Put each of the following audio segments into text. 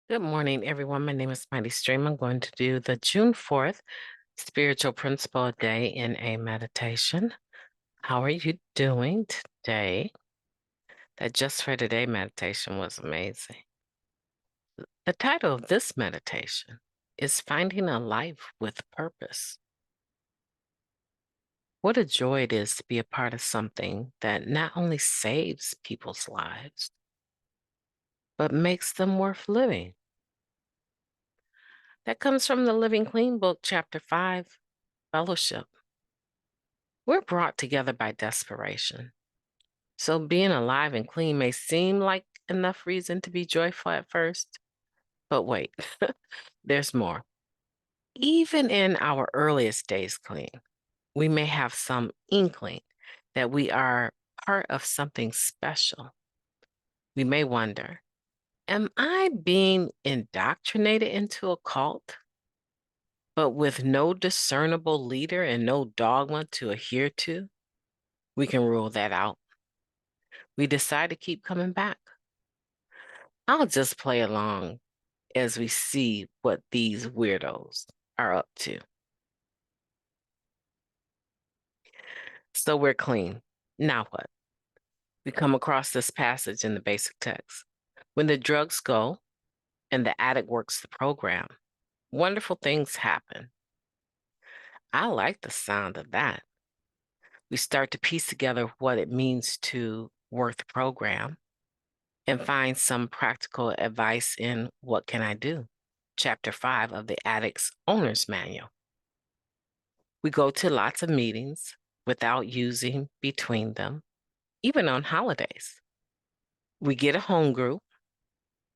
Good morning, everyone. My name is Mighty Stream. I'm going to do the June 4th Spiritual Principle Day in a meditation. How are you doing today? That Just for Today meditation was amazing. The title of this meditation is Finding a Life with Purpose. What a joy it is to be a part of something that not only saves people's lives, but makes them worth living. That comes from the Living Clean book, chapter 5, Fellowship. We're brought together by desperation. So being alive and clean may seem like enough reason to be joyful at first, but wait, there's more. Even in our earliest days clean, we may have some inkling that we are part of something special. We may wonder, am I being indoctrinated into a cult, but with no discernible leader and no dogma to adhere to? We can rule that out. We decide to keep coming back. I'll just play along as we see what these weirdos are up to. So we're clean. Now what? We come across this passage in the basic text. When the drugs go and the addict works the program, wonderful things happen. I like the sound of that. We start to piece together what it means to work the program and find some practical advice in What Can I Do? Chapter 5 of the Addict's Owner's Manual. We go to lots of meetings without using between them, even on holidays. We get a home group,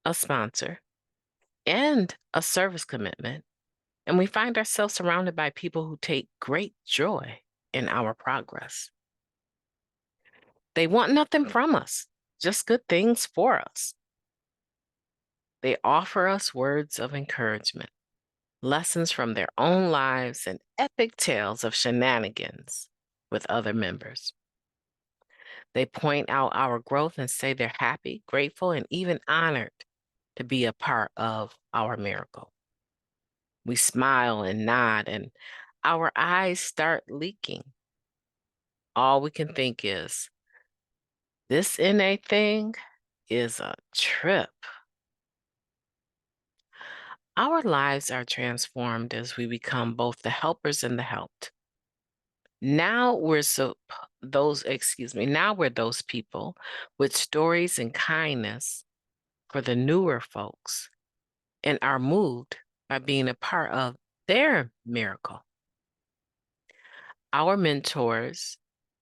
a sponsor, and a service commitment, and we find ourselves surrounded by people who take great joy in our progress. They want nothing from us, just good things for us. They offer us words of encouragement, lessons from their own lives, and epic tales of shenanigans with other members. They point out our growth and say they're happy, grateful, and even honored to be a part of our miracle. We smile and nod, and our eyes start leaking. All we can think is, this NA thing is a trip. Our lives are transformed as we become both the helpers and the helped. Now we're now we're those people with stories and kindness for the newer folks and are moved by being a part of their miracle. Our mentors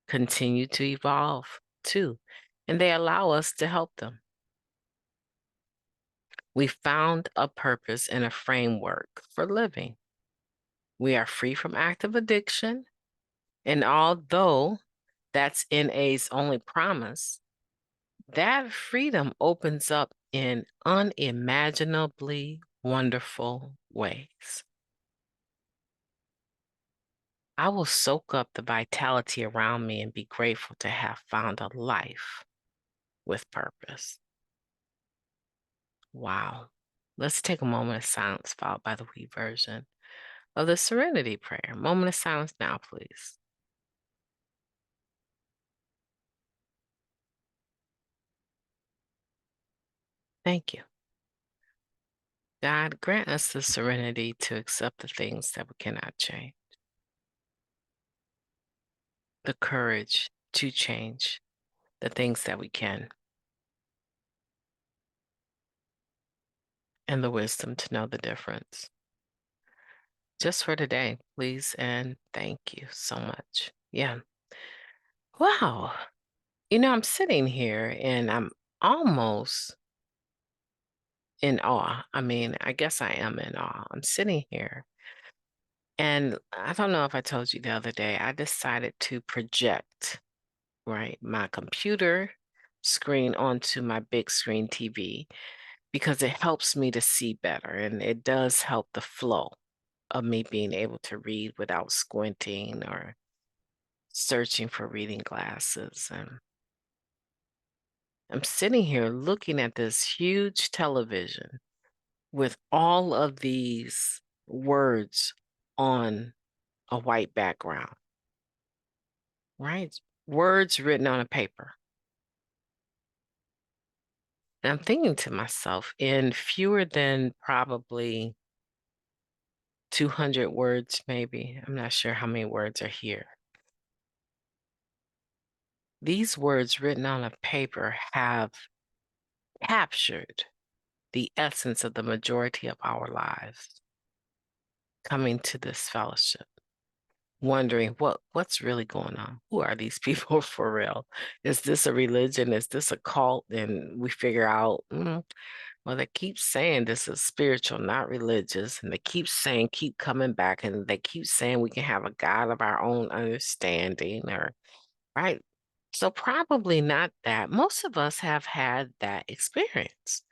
continue to evolve too, and they allow us to help them. We found a purpose and a framework for living. We are free from active addiction, and although that's NA's only promise, that freedom opens up in unimaginably wonderful ways. I will soak up the vitality around me and be grateful to have found a life with purpose. Wow. Let's take a moment of silence, followed by the we version of the Serenity Prayer. Moment of silence now, please. Thank you. God, grant us the serenity to accept the things that we cannot change, the courage to change the things that we can, and the wisdom to know the difference. Just for today, please, and thank you so much. Yeah. Wow. I'm sitting here and I'm almost in awe. I mean, I guess I am in awe. I'm sitting here and I don't know if I told you the other day, I decided to project, right, my computer screen onto my big screen TV because it helps me to see better and it does help the flow of me being able to read without squinting or searching for reading glasses. And I'm sitting here looking at this huge television with all of these words on a white background, right? Words written on a paper. And I'm thinking to myself, in fewer than probably 200 words, maybe, I'm not sure how many words are here. These words written on a paper have captured the essence of the majority of our lives coming to this fellowship, wondering what's really going on. Who are these people for real? Is this a religion? Is this a cult? And we figure out, well, they keep saying this is spiritual, not religious. And they keep saying, keep coming back. And they keep saying we can have a God of our own understanding, or right. So probably not that. Most of us have had that experience.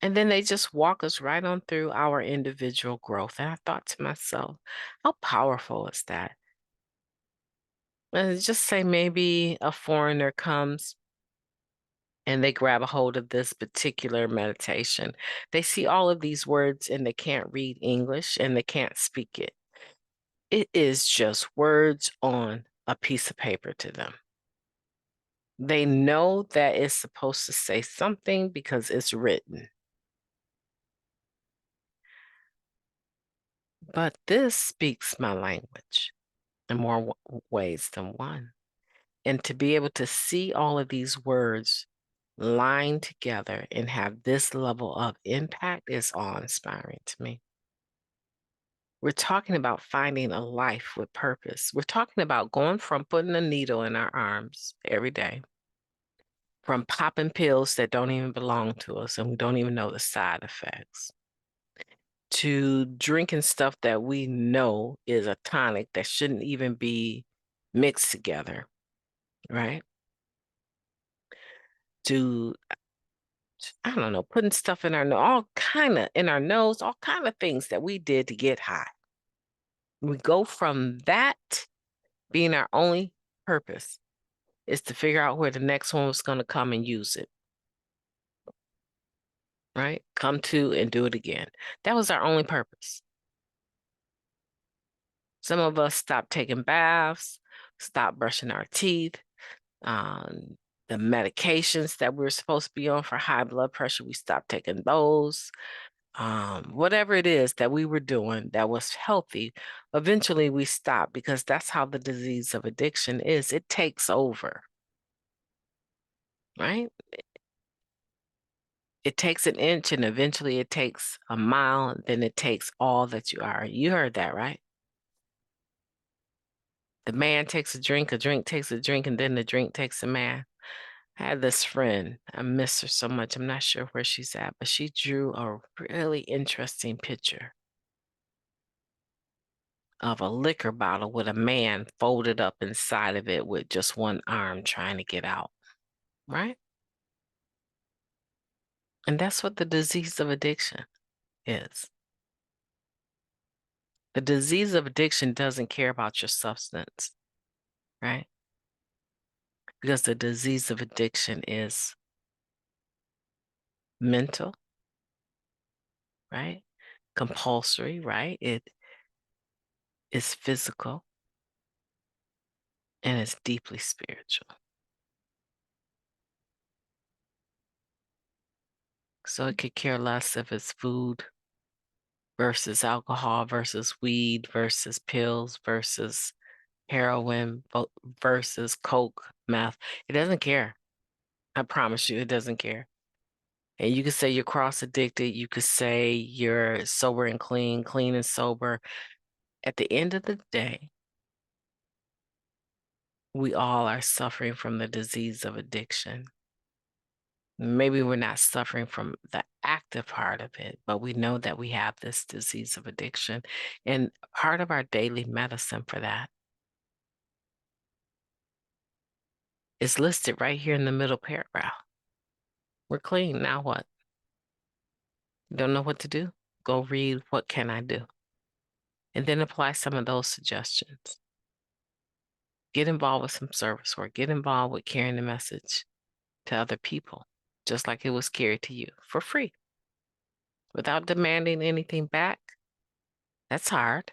And then they just walk us right on through our individual growth. And I thought to myself, how powerful is that? And just say maybe a foreigner comes and they grab a hold of this particular meditation. They see all of these words and they can't read English and they can't speak it. It is just words on a piece of paper to them. They know that it's supposed to say something because it's written. But this speaks my language in more ways than one. And to be able to see all of these words lined together and have this level of impact is awe-inspiring to me. We're talking about finding a life with purpose. We're talking about going from putting a needle in our arms every day, from popping pills that don't even belong to us and we don't even know the side effects, to drinking stuff that we know is a tonic that shouldn't even be mixed together, right? To, I don't know, putting stuff in our nose, all kind of in our nose, all kind of things that we did to get high. We go from that being our only purpose is to figure out where the next one was going to come and use it, right? Come to and do it again. That was our only purpose. Some of us stopped taking baths, stopped brushing our teeth. The medications that we were supposed to be on for high blood pressure, we stopped taking those. Whatever it is that we were doing that was healthy, eventually we stopped because that's how the disease of addiction is. It takes over, right? It takes an inch and eventually it takes a mile, and then it takes all that you are. You heard that, right? The man takes a drink takes a drink, and then the drink takes a man. I had this friend, I miss her so much. I'm not sure where she's at, but she drew a really interesting picture of a liquor bottle with a man folded up inside of it with just one arm trying to get out, right? And that's what the disease of addiction is. The disease of addiction doesn't care about your substance, right? Because the disease of addiction is mental, right? Compulsory, right? It is physical and it's deeply spiritual. So it could care less if it's food versus alcohol versus weed versus pills versus heroin versus coke, meth. It doesn't care. I promise you, it doesn't care. And you could say you're cross addicted. You could say you're sober and clean, clean and sober. At the end of the day, we all are suffering from the disease of addiction. Maybe we're not suffering from the active part of it, but we know that we have this disease of addiction. And part of our daily medicine for that is listed right here in the middle paragraph. We're clean. Now what? Don't know what to do? Go read What Can I Do? And then apply some of those suggestions. Get involved with some service work. Get involved with carrying the message to other people, just like it was carried to you for free. without demanding anything back. That's hard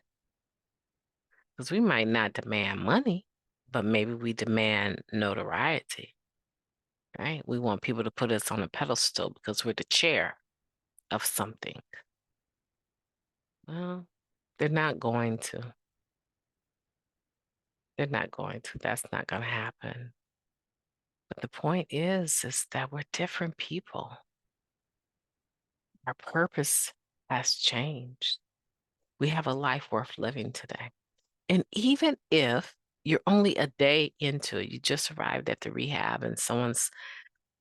because we might not demand money, but maybe we demand notoriety, right? We want people to put us on a pedestal because we're the chair of something. Well, they're not going to. They're not going to. That's not going to happen. But the point is that we're different people. Our purpose has changed. We have a life worth living today. And even if you're only a day into it, you just arrived at the rehab and someone's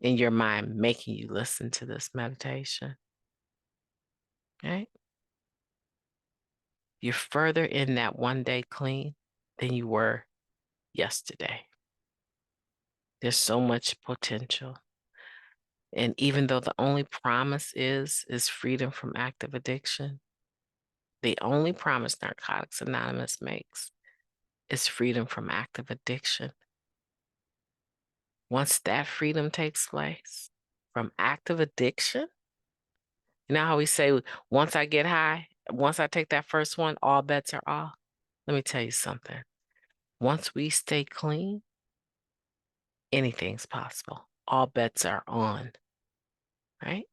in your mind making you listen to this meditation, right? You're further in that one day clean than you were yesterday. There's so much potential. And even though the only promise is freedom from active addiction, the only promise Narcotics Anonymous makes is freedom from active addiction. Once that freedom takes place from active addiction, you know how we say, once I get high, once I take that first one, all bets are off? Let me tell you something. Once we stay clean, anything's possible. All bets are on, right?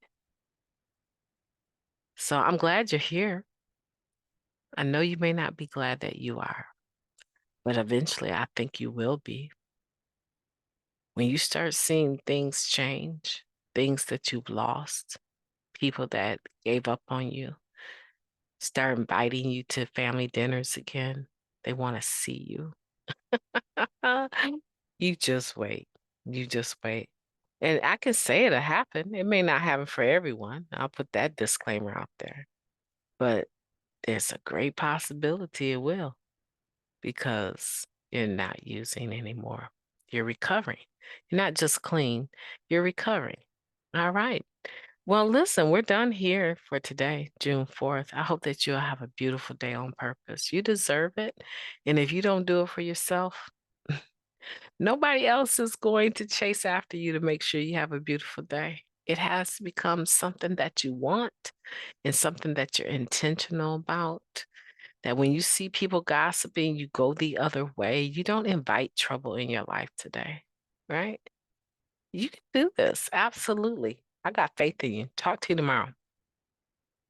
So I'm glad you're here. I know you may not be glad that you are, but eventually I think you will be. When you start seeing things change, things that you've lost, people that gave up on you, start inviting you to family dinners again, they want to see you. You just wait. You just wait. And I can say it'll happen. It may not happen for everyone. I'll put that disclaimer out there. But there's a great possibility it will because you're not using anymore. You're recovering. You're not just clean, you're recovering. All right. Well, listen, we're done here for today, June 4th. I hope that you'll have a beautiful day on purpose. You deserve it. And if you don't do it for yourself, nobody else is going to chase after you to make sure you have a beautiful day. It has to become something that you want and something that you're intentional about. That when you see people gossiping, you go the other way. You don't invite trouble in your life today, right? You can do this. Absolutely. I got faith in you. Talk to you tomorrow.